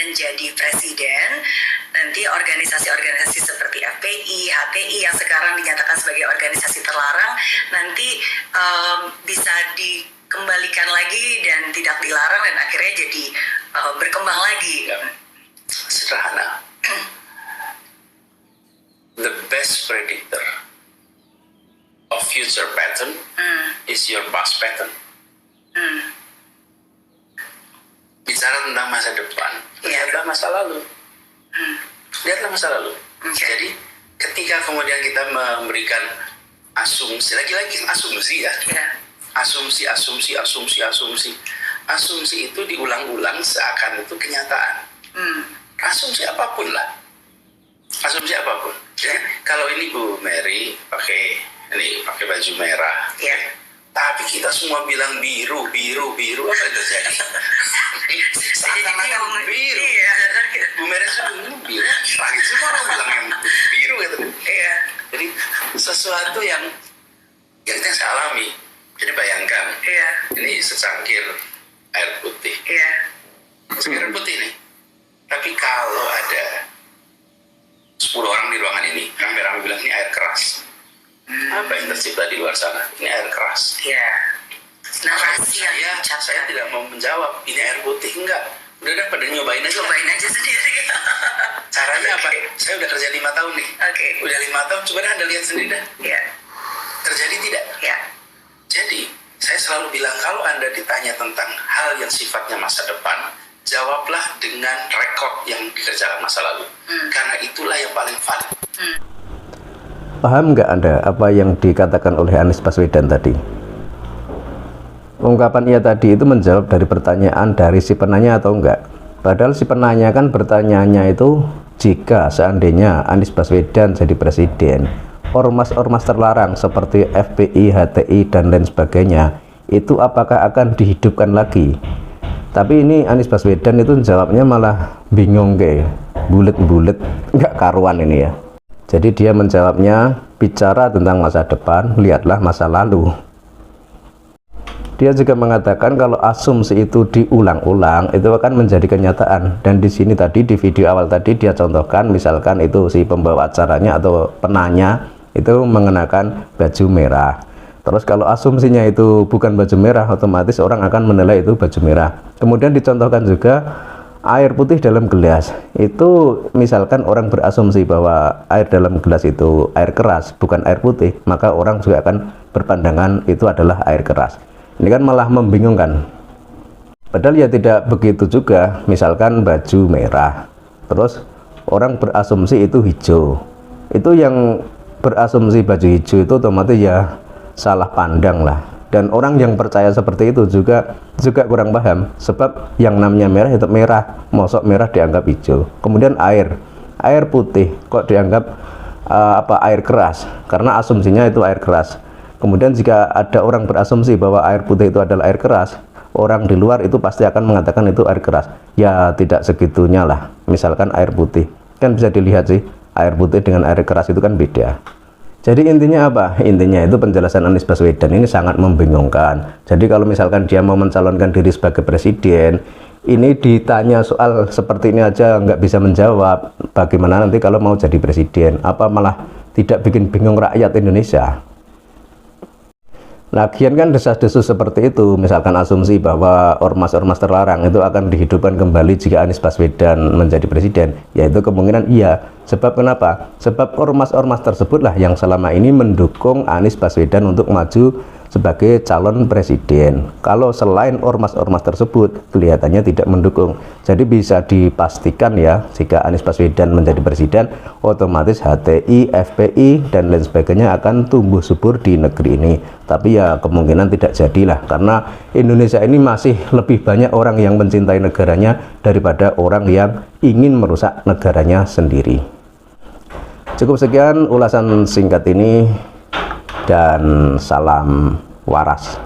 Baswedan jadi presiden, nanti organisasi-organisasi seperti FPI, HTI yang sekarang dinyatakan sebagai organisasi terlarang nanti bisa dikembalikan lagi dan tidak dilarang dan akhirnya jadi berkembang lagi. Sederhana. The best predictor of future pattern is your past pattern. Bicara tentang masa depan, lihatlah masa lalu. Lihatlah masa lalu. Jadi ketika kemudian kita memberikan asumsi, lagi-lagi asumsi ya. Asumsi itu diulang-ulang seakan itu kenyataan. Asumsi apapun lah. Asumsi apapun. Jadi kalau ini Bu Mary pakai baju merah. Tapi kita semua bilang biru, apa yang terjadi? Seakan-akan biru. Bu Mary itu biru, lagi semua orang bilang yang biru gitu. Jadi sesuatu yang kita saya alami. Jadi bayangkan, ini secangkir air putih. Secangkir putih nih. Tapi kalau ada 10 orang di ruangan ini, rame-rame bilang ini air keras. Apa yang tercipta di luar sana? Ini air keras. Narasi saya tidak mau menjawab ini air putih, enggak. Udah pada nyobain aja sendiri. Caranya apa? Saya udah kerja 5 tahun nih. Udah 5 tahun, coba Anda lihat sendiri dah. Terjadi tidak? Jadi saya selalu bilang kalau Anda ditanya tentang hal yang sifatnya masa depan, jawablah dengan rekod yang dikerjakan masa lalu. Karena itulah yang paling valid. Paham nggak Anda apa yang dikatakan oleh Anies Baswedan tadi? Ungkapan ia tadi itu menjawab dari pertanyaan dari si penanya atau enggak? Padahal si penanya kan bertanyanya itu jika seandainya Anies Baswedan jadi presiden, ormas-ormas terlarang seperti FPI, HTI, dan lain sebagainya itu apakah akan dihidupkan lagi? Tapi ini Anies Baswedan itu jawabnya malah bingung kayak bulet-bulet, nggak karuan ini ya. Jadi dia menjawabnya bicara tentang masa depan, lihatlah masa lalu. Dia juga mengatakan kalau asumsi itu diulang-ulang itu akan menjadi kenyataan. Dan di sini tadi di video awal tadi dia contohkan misalkan itu si pembawa acaranya atau penanya itu mengenakan baju merah. Terus kalau asumsinya itu bukan baju merah, otomatis orang akan menilai itu baju merah. Kemudian dicontohkan juga air putih dalam gelas. Itu misalkan orang berasumsi bahwa air dalam gelas itu air keras, bukan air putih, maka orang juga akan berpandangan itu adalah air keras. Ini kan malah membingungkan. Padahal ya tidak begitu juga. Misalkan baju merah, terus orang berasumsi itu hijau. Itu yang berasumsi baju hijau itu otomatis ya salah pandang lah. Dan orang yang percaya seperti itu juga kurang paham, sebab yang namanya merah itu merah, mosok merah dianggap hijau. Kemudian air putih kok dianggap air keras, karena asumsinya itu air keras. Kemudian jika ada orang berasumsi bahwa air putih itu adalah air keras, orang di luar itu pasti akan mengatakan itu air keras. Ya tidak segitunya lah. Misalkan air putih kan bisa dilihat sih, air putih dengan air keras itu kan beda. Jadi intinya apa? Intinya itu penjelasan Anies Baswedan ini sangat membingungkan. Jadi kalau misalkan dia mau mencalonkan diri sebagai presiden, ini ditanya soal seperti ini aja nggak bisa menjawab. Bagaimana nanti kalau mau jadi presiden? Apa malah tidak bikin bingung rakyat Indonesia? Lagian kan desas-desus seperti itu, misalkan asumsi bahwa ormas-ormas terlarang itu akan dihidupkan kembali jika Anies Baswedan menjadi presiden, yaitu kemungkinan iya. Sebab kenapa? Sebab ormas-ormas tersebutlah yang selama ini mendukung Anies Baswedan untuk maju sebagai calon presiden. Kalau selain ormas-ormas tersebut kelihatannya tidak mendukung. Jadi bisa dipastikan ya, jika Anies Baswedan menjadi presiden, otomatis HTI, FPI dan lain sebagainya akan tumbuh subur di negeri ini. Tapi ya kemungkinan tidak jadilah, karena Indonesia ini masih lebih banyak orang yang mencintai negaranya daripada orang yang ingin merusak negaranya sendiri. Cukup sekian ulasan singkat ini, dan salam waras.